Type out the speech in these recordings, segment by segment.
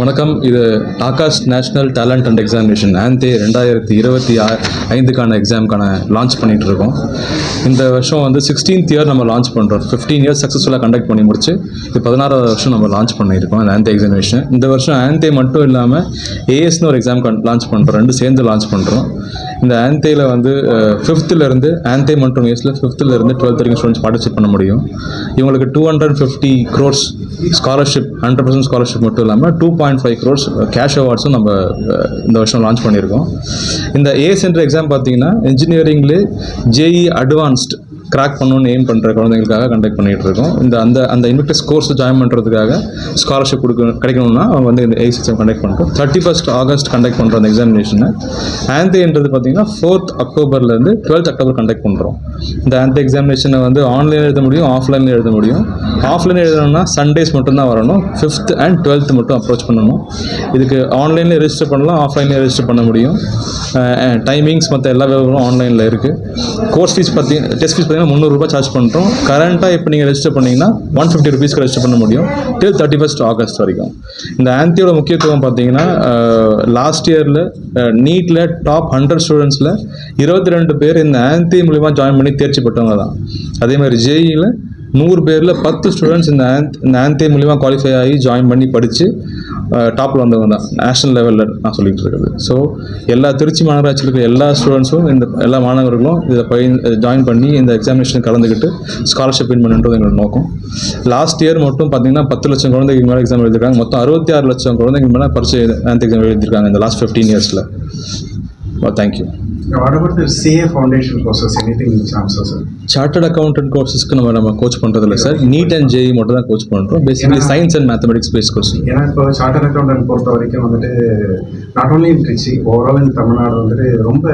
வணக்கம். இது Akash national talent hunt examination ANTHE 2025க்கான எக்ஸாமுக்கான லான்ச் பண்ணிகிட்டு இருக்கோம். இந்த வருஷம் வந்து 16th இயர் நம்ம லான்ச் பண்ணுறோம். 15 இயர்ஸ் சக்ஸஸ்ஃபுல்லாக கண்டக்ட் பண்ணி முடிச்சு இது 16வது வருஷம் நம்ம லான்ச் பண்ணியிருக்கோம் இந்த ஆன்தே எக்ஸாமினேஷன். இந்த வருஷம் ஆன்தே மட்டும் இல்லாமல் ஏஎஸ்னு ஒரு எக்ஸாம் லான்ச் பண்ணுறோம். 2 சேர்ந்து லான்ச் பண்ணுறோம். இந்த ஆன்தேயில் வந்து 5th ஆன்தே மட்டும் இயர்ஸில் 5th 12th வரைக்கும் ஸ்டூடெண்ட்ஸ் பார்ட்டிசிபேட் பண்ண முடியும். இவங்களுக்கு 250 crores ஸ்காலர்ஷிப், 100% ஸ்காலர்ஷிப் மட்டும் இல்லாமல் 2.5 crores கேஷ் அவார்ட்ஸும் நம்ம இந்த வருஷம் லான்ச் பண்ணியிருக்கோம். இந்த ஏஎஸ்ன்ற எக்ஸாம் பார்த்தீங்கன்னா இன்ஜினியரிங்லேயே ஜேஇ அட்வான்ஸ்ட் கிராக் பண்ணணும்னு எய்ம் பண்ணுற குழந்தைங்களுக்காக கண்டக்ட் பண்ணிகிட்டு இருக்கோம். அந்த இன்வெக்டர்ஸ் கோர்ஸ் ஜாயின் பண்ணுறதுக்காக ஸ்காலர்ஷிப் கிடைக்கணும்னா அவங்க வந்து இந்த ஏஎஸ் எக்ஸாம் கண்டக்ட் பண்ணுறோம். 31st August கண்டக்ட் பண்ணுற அந்த எக்ஸாமினேஷனை ஆன்தேன்றது பார்த்தீங்கன்னா 4th October 12th October conduct பண்ணுறோம். இந்த ஆன்தே எக்ஸாமினேஷனை வந்து ஆன்லைன் எழுத முடியும், ஆஃப்லைனில் எழுத முடியும். ஆஃப்லைன் எழுதணும்னா சண்டேஸ் மட்டும்தான் வரணும். 5th and 12th மட்டும் அப்ரோச் பண்ணணும். இதுக்கு ஆன்லைனில் ரெஜிஸ்டர் பண்ணலாம், ஆஃப்லைனில் ரெஜிஸ்டர் பண்ண முடியும். டைமிங்ஸ் மற்ற எல்லா விவரமும் ஆன்லைனில் இருக்குது. Course fees test fees ₹300 charge பண்ணுறோம். கரண்ட்டாக இப்போ நீங்கள் ரெஜிஸ்டர் பண்ணிங்கன்னா ₹150 ரெஜிஸ்டர் பண்ண முடியும் till 31st August வரைக்கும். இந்த ஆன்தேயோட முக்கியத்துவம் பார்த்தீங்கன்னா லாஸ்ட் இயரில் நீட்டில் டாப் 100 ஸ்டூடெண்ட்ஸில் 22 பேர் இந்த ஆன்தே மூலிமா ஜாயின் பண்ணி தேர்ச்சி பெற்றவங்க தான். அதே மாதிரி ஜேஇயில் 100 பேரில் 10 ஸ்டூடெண்ட்ஸ் இந்த ஆன்தே மூலிமா குவாலிஃபை ஆகி ஜாயின் பண்ணி படித்து டாப்பில் வந்தவங்க தான் நேஷ்னல் லெவலில் நான் சொல்லிகிட்டு இருக்கிறது. ஸோ எல்லா திருச்சி மாநகராட்சியில் இருக்கிற எல்லா ஸ்டூடெண்ட்ஸும் எல்லா மாணவர்களும் இதை ஜாயின் பண்ணி இந்த எக்ஸாமினேஷன் கலந்துக்கிட்டு ஸ்காலர்ஷிப் வின் பண்ணுன்றது எங்களோட நோக்கம். லாஸ்ட் இயர் மட்டும் பார்த்தீங்கன்னா 10 லட்சம் குழந்தைங்க மேலே எக்ஸாம் எழுதியிருக்காங்க. மொத்தம் 66 லட்சம் குழந்தைங்க மேலே பரிசு ஆன்தே எக்ஸாம் எழுதியிருக்காங்க இந்த லாஸ்ட் 15 இயர்ஸில். Thank you. What about the CA foundation courses? Anything in chances, sir? Chartered accountant கோர்ஸஸ்க்கு நம்ம கோச் பண்ணுறது இல்லை சார். நீட் அண்ட் ஜேஇ மட்டும் தான் கோச் பண்ணுறோம். Basically science and mathematics base course. ஏன்னா இப்போ சார்ட்டர்ட் அக்கௌண்டன்ட் பொறுத்த வரைக்கும் வந்துட்டு not only in Trichy, overall இந்த தமிழ்நாடு வந்துட்டு ரொம்ப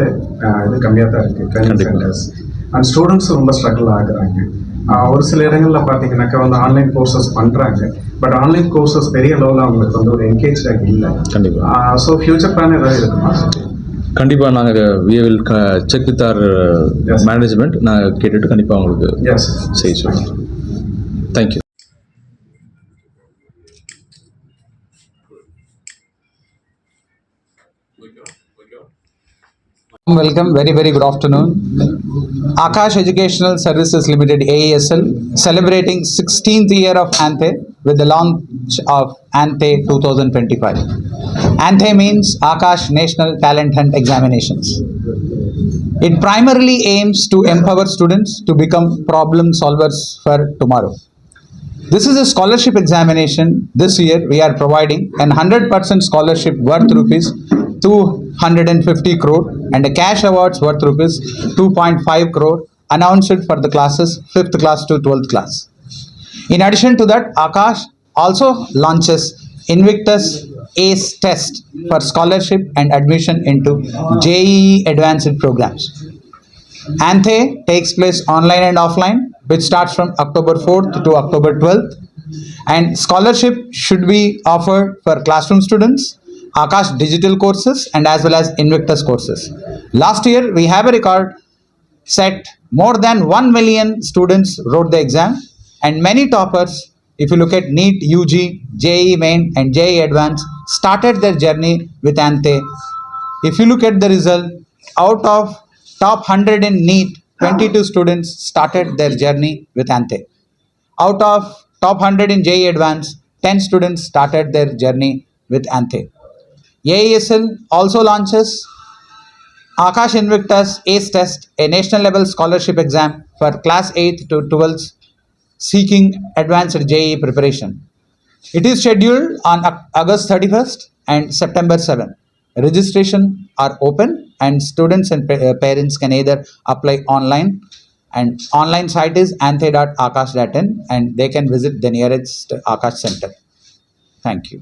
இது கம்மியாக தான் இருக்குது ட்ரைனிங் சென்டர்ஸ். அண்ட் ஸ்டூடெண்ட்ஸும் ரொம்ப ஸ்ட்ரகிள் ஆகுறாங்க. ஒரு சில இடங்களில் பார்த்தீங்கன்னாக்கா வந்து ஆன்லைன் கோர்சஸ் பண்ணுறாங்க. பட் ஆன்லைன் கோர்சஸ் பெரிய அளவில் அவங்களுக்கு வந்து ஒரு என்கேஜாக இல்லை. கண்டிப்பாக. ஸோ ஃபியூச்சர் பிளான் ஏதாவது இருக்குமா? கண்டிப்பாக நாங்கள் we will check with our management. நாங்கள் கேட்டுட்டு கண்டிப்பாக உங்களுக்கு செய்ய சொல்லுவோம். Thank you. Welcome, very good afternoon. Akash Educational Services Limited AESL celebrating 16th year of ANTE with the launch of ANTE 2025. ANTE means Akash National Talent Hunt Examinations. It primarily aims to empower students to become problem solvers for tomorrow. This is a scholarship examination. This year we are providing an 100% scholarship worth rupees 250 crore and a cash awards worth rupees 2.5 crore announced for the classes 5th class to 12th class. In addition to that, Akash also launches Invictus ACE test for scholarship and admission into JEE advanced programs. ANTE takes place online and offline, which starts from October 4th to October 12th, and scholarship should be offered for classroom students, Akash digital courses, and as well as Invictus courses. Last year we have a record set. More than 1 million students wrote the exam, and many toppers, if you look at NEET, UG, JEE Main and JEE Advanced, started their journey with ANTE. If you look at the result, out of top 100 in NEET, 22 students started their journey with ANTE. Out of top 100 in JEE Advanced, 10 students started their journey with ANTE. AESL also launches Akash Invictus ACE test, a national level scholarship exam for class 8th to 12th seeking advanced JEE preparation. It is scheduled on August 31st and September 7th. Registration are open and students and parents can either apply online, and online site is anthe.akash.in, and they can visit the nearest Akash center. Thank you.